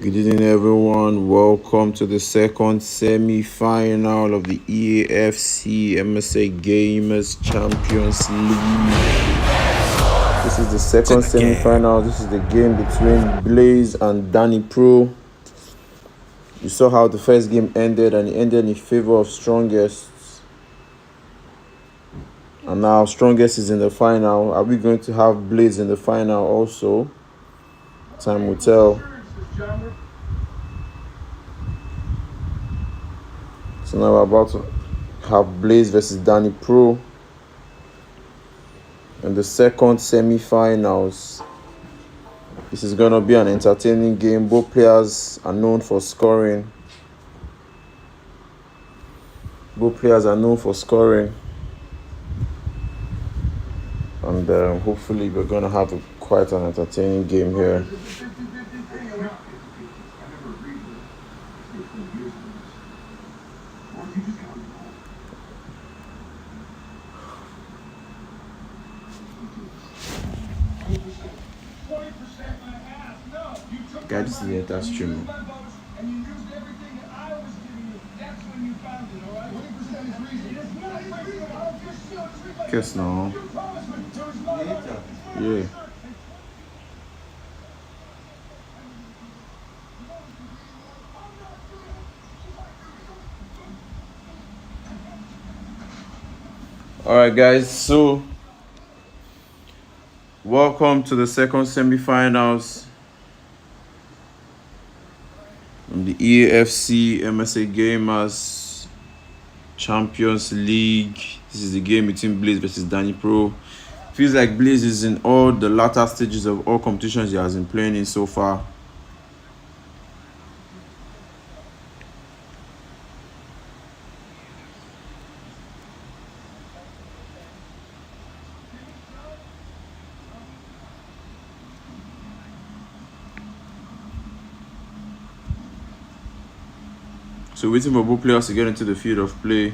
Good evening, everyone. Welcome to the second semi-final of the EAFC MSA Gamers Champions League. This is the second semi-final. This is the game between Blaze and DANIPRO. You saw how the first game ended, and it ended in favor of Strongest. And now Strongest is in the final. Are we going to have Blaze in the final also? Time will tell. So now we're about to have Blaze versus DANIPRO in the second semi-finals. This is going to be an entertaining game. Both players are known for scoring. And hopefully we're going to have quite an entertaining game here. Guys, this is the entire stream. Guess no. Yeah. Alright guys, so welcome to the second semi-finals from the EAFC MSA Gamers Champions League. This is the game between Blaze versus DANIPRO. Feels like Blaze is in all the latter stages of all competitions he has been playing in so far. So waiting for both players to get into the field of play,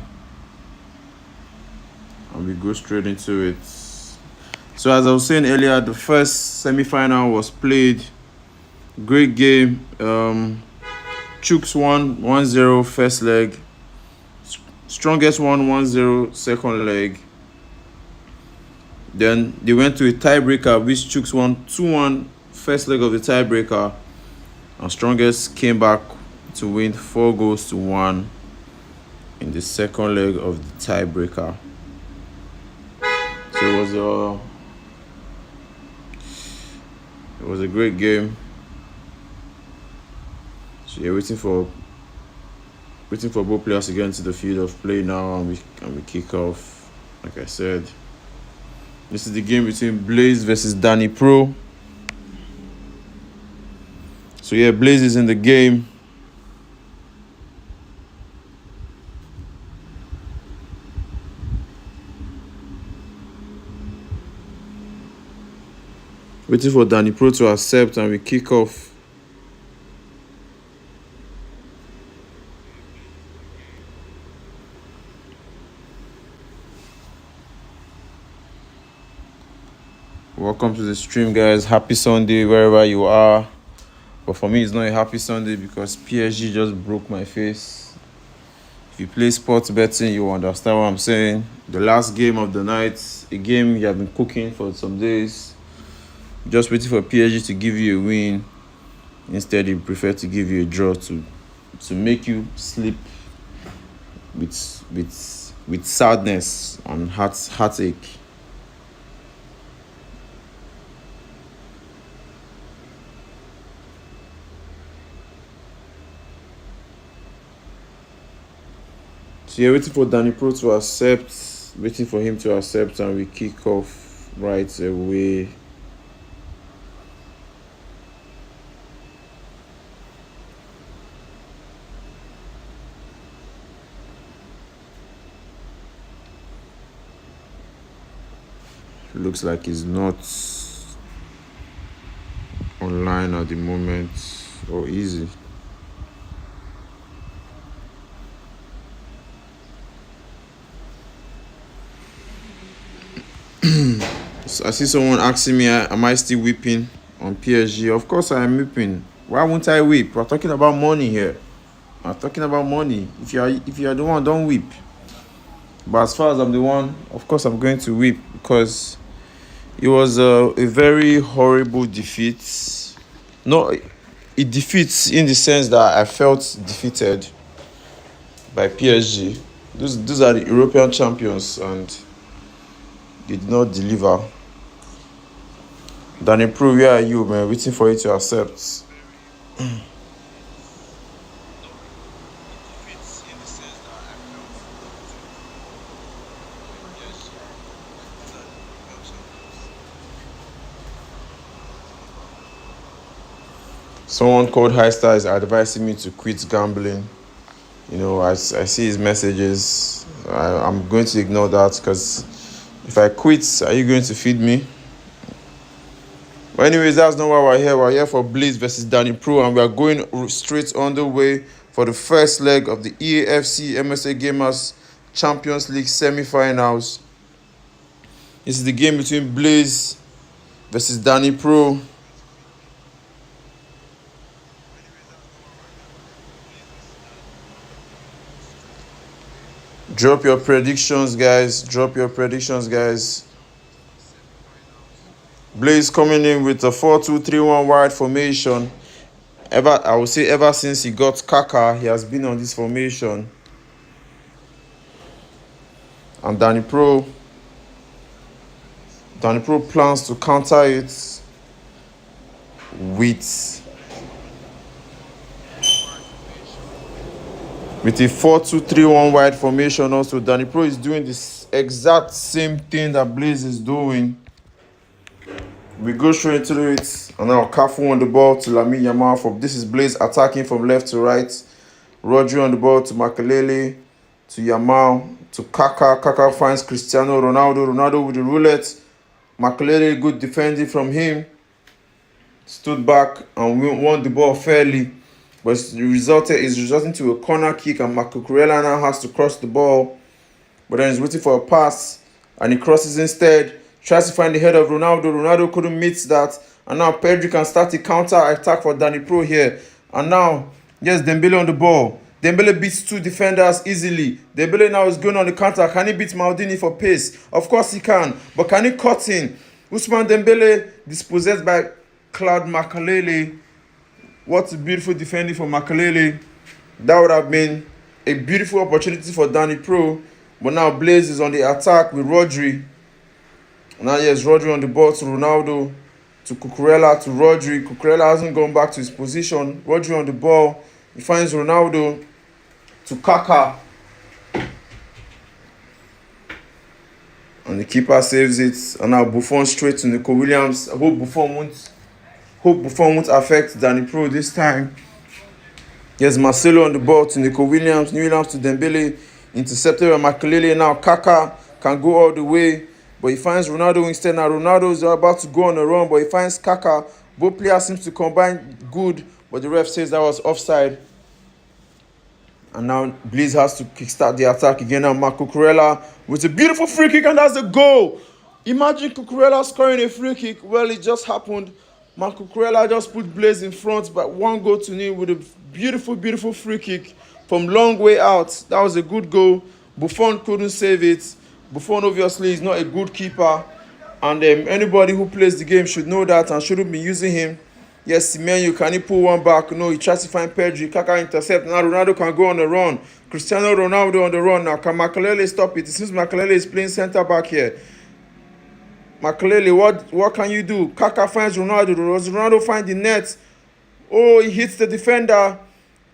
and we go straight into it. So as I was saying earlier, the first semi-final was played. Great game. Chooks won 1-0 first leg. Strongest won 1-0 second leg. Then they went to a tiebreaker, which Chooks won 2-1 first leg of the tiebreaker. And Strongest came back to win 4-1 in the second leg of the tiebreaker. So it was a great game. So you're waiting for both players to get into the field of play now, and we kick off. Like I said, this is the game between Blaze versus DANIPRO. So yeah, Blaze is in the game. Waiting for DANIPRO to accept, and we kick off. Welcome to the stream, guys. Happy Sunday wherever you are. But for me, it's not a happy Sunday because PSG just broke my face. If you play sports betting, you understand what I'm saying. The last game of the night, a game you have been cooking for some days. Just waiting for PSG to give you a win. Instead, they prefer to give you a draw to make you sleep with sadness and heartache. So you're waiting for DANIPRO to accept, waiting for him to accept, and we kick off right away. Looks like he's not online at the moment, or easy. So I see someone asking me, am I still whipping on PSG? Of course I am whipping. Why won't I weep? We're talking about money here. I'm talking about money. If you are the one, don't weep. But as far as I'm the one, of course I'm going to weep because it was a very horrible defeat. No, it defeats in the sense that I felt defeated by PSG. Those are the European champions and they did not deliver. DANIPRO, where are you, man? Waiting for you to accept. Someone called High Star is advising me to quit gambling. You know, I see his messages. I'm going to ignore that because if I quit, are you going to feed me? But anyways, that's not why we're here. We're here for Blaze versus DANIPRO, and we are going straight on the way for the first leg of the EAFC MSA Gamers Champions League semi-finals. This is the game between Blaze versus DANIPRO. Drop your predictions, guys. Drop your predictions, guys. Blaze coming in with a 4-2-3-1 wide formation. I would say ever since he got Kaka, he has been on this formation. And DANIPRO plans to counter it with a 4-2-3-1 wide formation. Also, DANIPRO is doing this exact same thing that Blaze is doing. We go straight into it, and now Cafu on the ball to Lamine Yamal. This is Blaze attacking from left to right. Rodri on the ball to Makelele, to Yamal, to Kaka. Kaka finds Cristiano Ronaldo. Ronaldo with the roulette. Makelele, good defending from him. Stood back and won the ball fairly. But it's resulting to a corner kick, and Cucurella now has to cross the ball. But then he's waiting for a pass, and he crosses instead. Tries to find the head of Ronaldo. Ronaldo couldn't meet that. And now Pedri can start the counter attack for DANIPRO here. And now, yes, Dembele on the ball. Dembele beats two defenders easily. Dembele now is going on the counter. Can he beat Maldini for pace? Of course he can. But can he cut in? Ousmane Dembele dispossessed by Claude Makelele. What a beautiful defending for Makelele. That would have been a beautiful opportunity for DANIPRO. But now Blaze is on the attack with Rodri. Now, yes, Rodri on the ball to Ronaldo, to Cucurella, to Rodri. Cucurella hasn't gone back to his position. Rodri on the ball. He finds Ronaldo to Kaka. And the keeper saves it. And now Buffon straight to Nico Williams. I hope Buffon won't affect DANIPRO this time. Yes, Marcelo on the ball to Nico Williams. Williams to Dembele. Intercepted by Makelele. Now Kaka can go all the way. But he finds Ronaldo instead. Now Ronaldo is about to go on a run, but he finds Kaka. Both players seem to combine good, but the ref says that was offside. And now Blaze has to kickstart the attack again. Now Cucurella with a beautiful free kick, and that's a goal. Imagine Cucurella scoring a free kick. Well, it just happened. Cucurella just put Blaze in front by 1-0 with a beautiful, beautiful free kick from long way out. That was a good goal. Buffon couldn't save it. Buffon obviously is not a good keeper, and anybody who plays the game should know that and shouldn't be using him. Yes, Semenyo, can he pull one back? No, he tries to find Pedri. Kaka intercept. Now Ronaldo can go on the run. Cristiano Ronaldo on the run. Now can Makelele stop it? It seems Makelele is playing centre back here. Makelele, what can you do? Kaka finds Ronaldo. Does Ronaldo find the net? Oh, he hits the defender.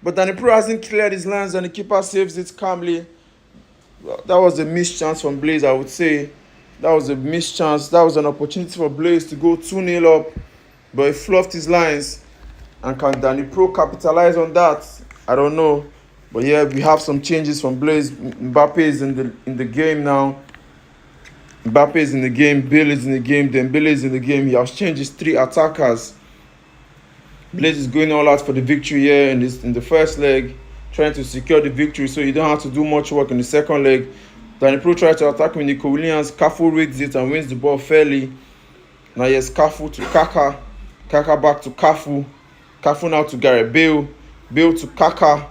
But DANIPRO hasn't cleared his lines, and the keeper saves it calmly. That was a missed chance from Blaze, I would say. That was a missed chance. That was an opportunity for Blaze to go 2-0 up. But he fluffed his lines. And can DANIPRO capitalize on that? I don't know. But yeah, we have some changes from Blaze. Mbappe is in the game now. Mbappe is in the game. Bale is in the game. Dembele is in the game. He has changed his 3 attackers. Blaze is going all out for the victory here in the first leg, trying to secure the victory so you don't have to do much work in the second leg. DANIPRO tries to attack with Nico Williams. Cafu reads it and wins the ball fairly. Now yes, Cafu to Kaka. Kaka back to Cafu. Cafu now to Gareth Bale. Bale to Kaka.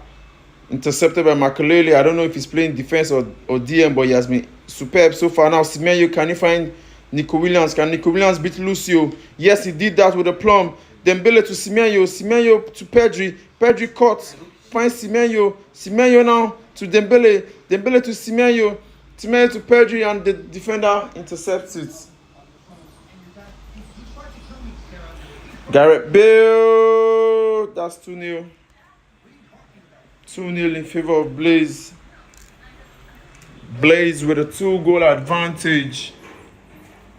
Intercepted by Makelele. I don't know if he's playing defense or DM, but he has been superb so far. Now, Semenyo, can he find Nico Williams? Can Nico Williams beat Lucio? Yes, he did that with a plum. Dembele to Semenyo. Semenyo to Pedri. Pedri caught. Finds Semenyo. Semenyo now to Dembele. Dembele to Semenyo. Semenyo to Pedri, and the defender intercepts it. Gareth Bale. That's 2-0. 2-0 in favor of Blaze. Blaze with a 2-goal advantage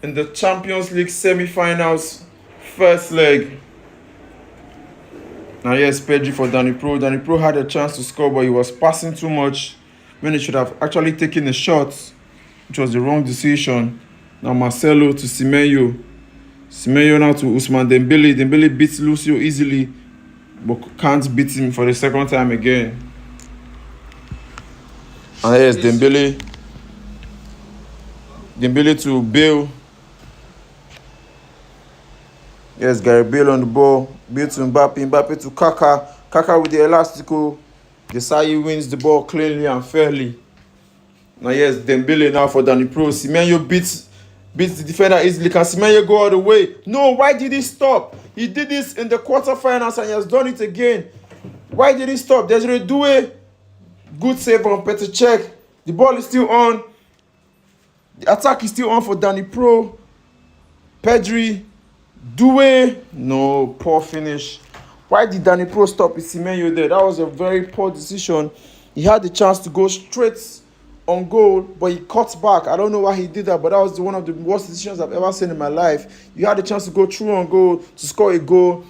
in the Champions League semi-finals first leg. Now yes, Pedri for DANIPRO. DANIPRO had a chance to score, but he was passing too much when he should have actually taken a shot, which was the wrong decision. Now Marcelo to Semenyo. Semenyo now to Ousmane Dembele. Dembele beats Lucio easily, but can't beat him for the second time again. And yes, Dembele to Bale. Yes, Gareth Bale on the ball. Bale to Mbappe. Mbappe to Kaka. Kaka with the elastico. Desailly wins the ball cleanly and fairly. Now yes, Dembele now for DANIPRO. Semenyo beats the defender easily. Can Semenyo go all the way? No, why did he stop? He did this in the quarterfinals and he has done it again. Why did he stop? Desiree Doué. Good save on Petr Cech. The ball is still on. The attack is still on for DANIPRO. Pedri. Doué. No, poor finish. Why did DANIPRO stop with Semenyo there? That was a very poor decision. He had the chance to go straight on goal, but he cut back. I don't know why he did that, but that was one of the worst decisions I've ever seen in my life. You had the chance to go through on goal, to score a goal,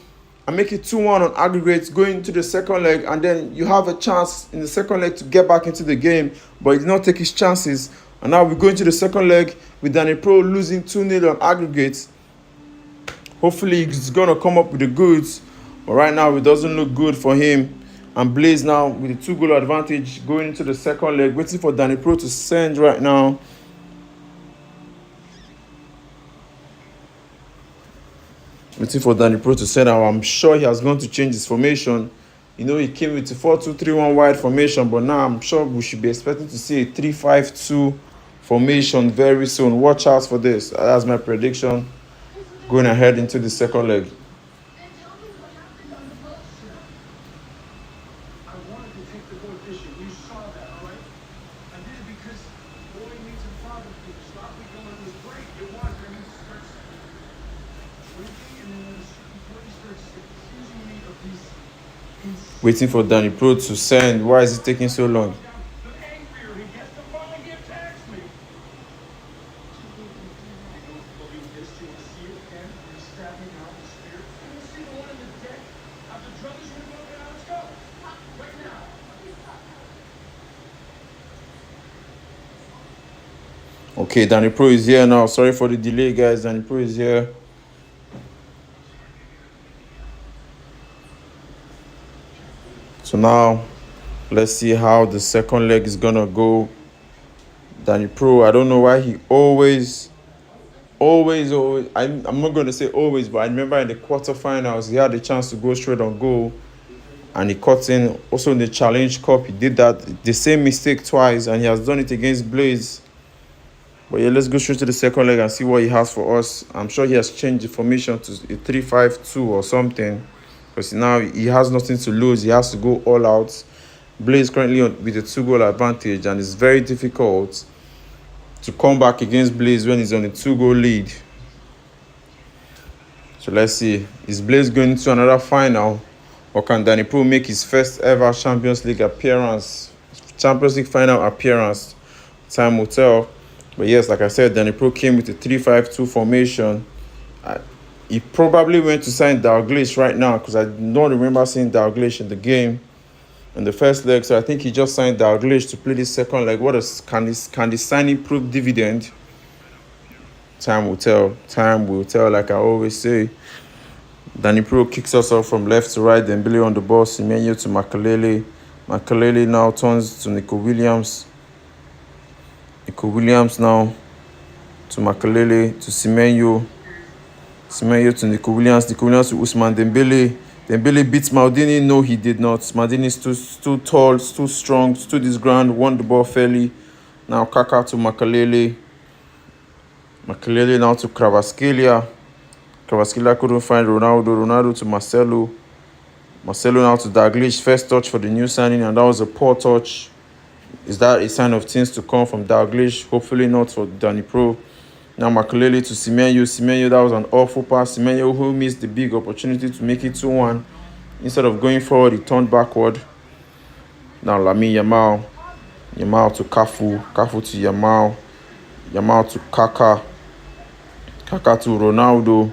and make it 2-1 on aggregate, going into the second leg, and then you have a chance in the second leg to get back into the game, but he did not take his chances. And now we go into the second leg with DANIPRO losing 2-0 on aggregate. Hopefully he's going to come up with the goods, but right now it doesn't look good for him. And Blaze now with a 2-goal advantage going into the second leg, waiting for DANIPRO to send right now. Waiting for DANIPRO to send out. I'm sure he has gone to change his formation. You know, he came with a 4-2-3-1 wide formation, but now I'm sure we should be expecting to see a 3-5-2 formation very soon. Watch out for this. That's my prediction going ahead into the second leg. Waiting for DANIPRO to send. Why is it taking so long? Okay, DANIPRO is here now. Sorry for the delay, guys. DANIPRO is here. So now, let's see how the second leg is gonna go. DANIPRO, I don't know why he always. I'm not gonna say always, but I remember in the quarterfinals he had a chance to go straight on goal, and he cut in. Also in the Challenge Cup, he did that the same mistake twice, and he has done it against Blaze. But yeah, let's go straight to the second leg and see what he has for us. I'm sure he has changed the formation to a 3-5-2 or something, because now he has nothing to lose. He has to go all out. Blaze currently with a 2-goal advantage, and it's very difficult to come back against Blaze when he's on a 2-goal lead. So let's see. Is Blaze going into another final, or can DANIPRO make his first ever Champions League appearance? Champions League final appearance. Time will tell. But yes, like I said, DANIPRO came with a 3-5-2 formation. He probably went to sign Dalglish right now, because I don't remember seeing Dalglish in the game in the first leg. So I think he just signed Dalglish to play this second leg. Can this signing prove dividend? Time will tell. Time will tell, like I always say. DANIPRO kicks us off from left to right. Dembele on the ball. Semenyo to Makelele. Makelele now turns to Nico Williams. Nico Williams now to Makelele to Semenyo. Semenyo to Nico Williams. Nico Williams to Ousmane Dembele. Dembele beats Maldini. No, he did not. Maldini is too tall, too strong, stood his ground, won the ball fairly. Now Kaka to Makalele. Makalele now to Kvaratskhelia. Kvaratskhelia couldn't find Ronaldo. Ronaldo to Marcelo. Marcelo now to Dalglish. First touch for the new signing, and that was a poor touch. Is that a sign of things to come from Dalglish? Hopefully not for DANIPRO. Now Makalele to Semenyo. Semenyo, that was an awful pass. Semenyo, who missed the big opportunity to make it 2-1. Instead of going forward, he turned backward. Now Lamine Yamal. Yamal to Cafu. Cafu to Yamal. Yamal to Kaka. Kaka to Ronaldo.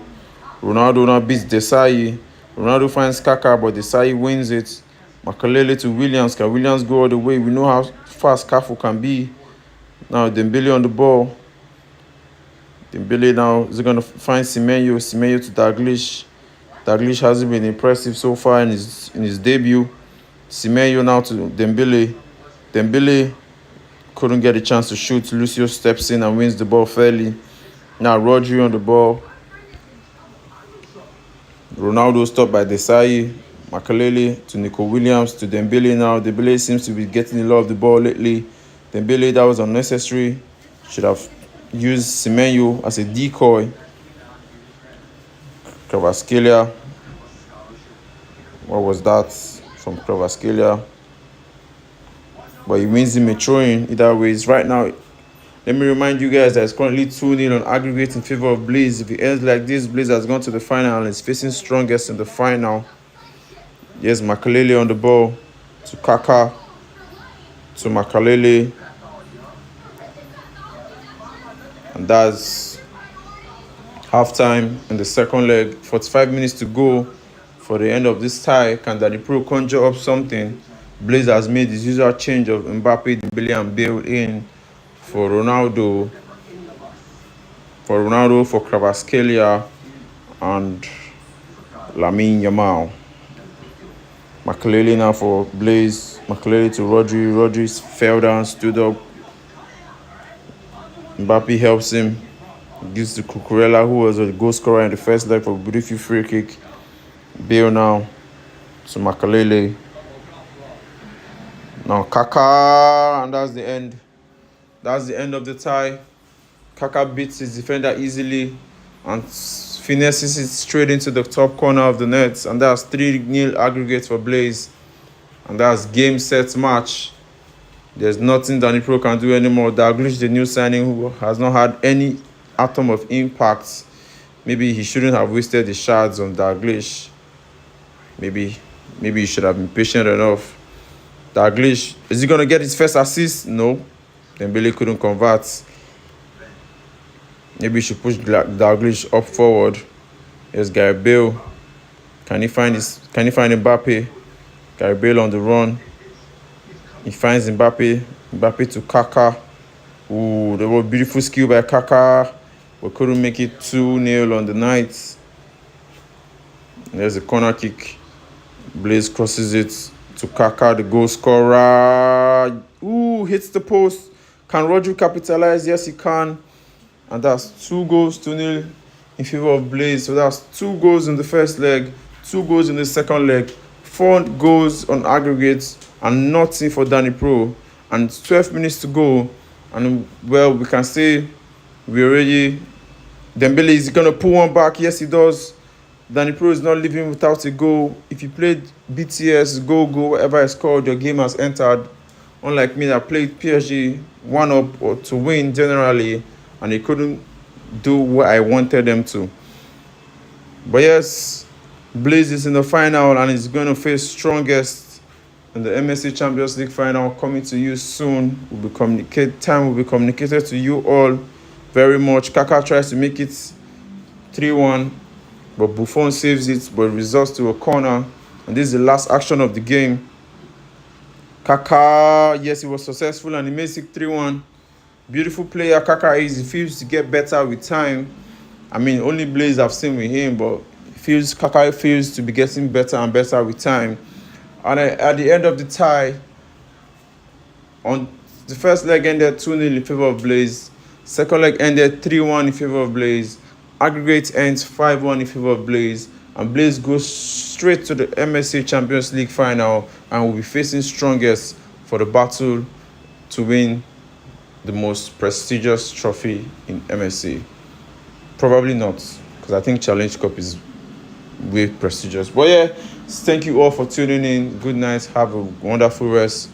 Ronaldo now beats Desai. Ronaldo finds Kaka, but Desai wins it. Makalele to Williams. Can Williams go all the way? We know how fast Cafu can be. Now Dembele on the ball. Dembele now is going to find Semenyo. Semenyo to Dalglish. Dalglish hasn't been impressive so far in his debut. Semenyo now to Dembele. Dembele couldn't get a chance to shoot. Lucio steps in and wins the ball fairly. Now Rodri on the ball. Ronaldo stopped by Desai. Makalele to Nico Williams to Dembele now. Dembele seems to be getting a lot of the ball lately. Dembele, that was unnecessary. Should have used Semenyo as a decoy. Kvaratskhelia. What was that from Kvaratskhelia? But he wins him a throw-in either ways. Right now, let me remind you guys that it's currently 2-0 on aggregate in favor of Blaze. If it ends like this, Blaze has gone to the final and is facing strongest in the final. Yes, Makalele on the ball to Kaka, to Makalele. And that's halftime in the second leg. 45 minutes to go for the end of this tie. Can DANIPRO conjure up something? Blaze has made his usual change of Mbappe, Dembele, and Bale in for Ronaldo. For Kvaratskhelia, and Lamine Yamal. Makalele now for Blaze. Makalele to Rodri. Rodri fell down, stood up. Mbappe helps him. Gives to Cucurella, who was a goal scorer in the first leg for a beautiful free kick. Bale now to Makalele. Now Kaka, and that's the end. That's the end of the tie. Kaka beats his defender easily and finesses it straight into the top corner of the net. And that's 3-0 aggregate for Blaze. And that's game, set, match. There's nothing DANIPRO can do anymore. Dalglish, the new signing, who has not had any atom of impact. Maybe he shouldn't have wasted the shards on Dalglish. Maybe he should have been patient enough. Dalglish, is he going to get his first assist? No. Dembele couldn't convert. Maybe he should push Dalglish up forward. Here's Gareth Bale. Can he find Mbappe? Gareth Bale on the run. He finds Mbappe. Mbappe to Kaka. Ooh, there was beautiful skill by Kaka. We couldn't make it 2-0 on the night. There's a corner kick. Blaze crosses it to Kaka, the goal scorer. Ooh, hits the post. Can Rodri capitalize? Yes, he can. And that's 2 goals to 0 in favor of Blaze. So that's 2 goals in the first leg, 2 goals in the second leg, 4 goals on aggregate, and nothing for DANIPRO. And 12 minutes to go. And, well, we can say Dembele is going to pull one back. Yes, he does. DANIPRO is not leaving without a goal. If you played BTS, go, whatever it's called, your game has entered. Unlike me that played PSG 1-up or to win generally, and they couldn't do what I wanted them to. But yes, Blaze is in the final and is going to face strongest in the MSA Champions League final, coming to you soon. Time will be communicated to you all very much. Kaka tries to make it 3-1, but Buffon saves it, but it results to a corner. And this is the last action of the game. Kaka, yes, he was successful and he makes it 3-1. Beautiful player Kaka is. He feels to get better with time. I mean, only Blaze I've seen with him, but Kaka feels to be getting better and better with time. And at the end of the tie, on the first leg ended 2-0 in favor of Blaze. Second leg ended 3-1 in favor of Blaze. Aggregate ends 5-1 in favor of Blaze. And Blaze goes straight to the MSA Champions League final and will be facing strongest for the battle to win the most prestigious trophy in MSA. Probably not, because I think Challenge Cup is way prestigious. But yeah, thank you all for tuning in. Good night. Have a wonderful rest.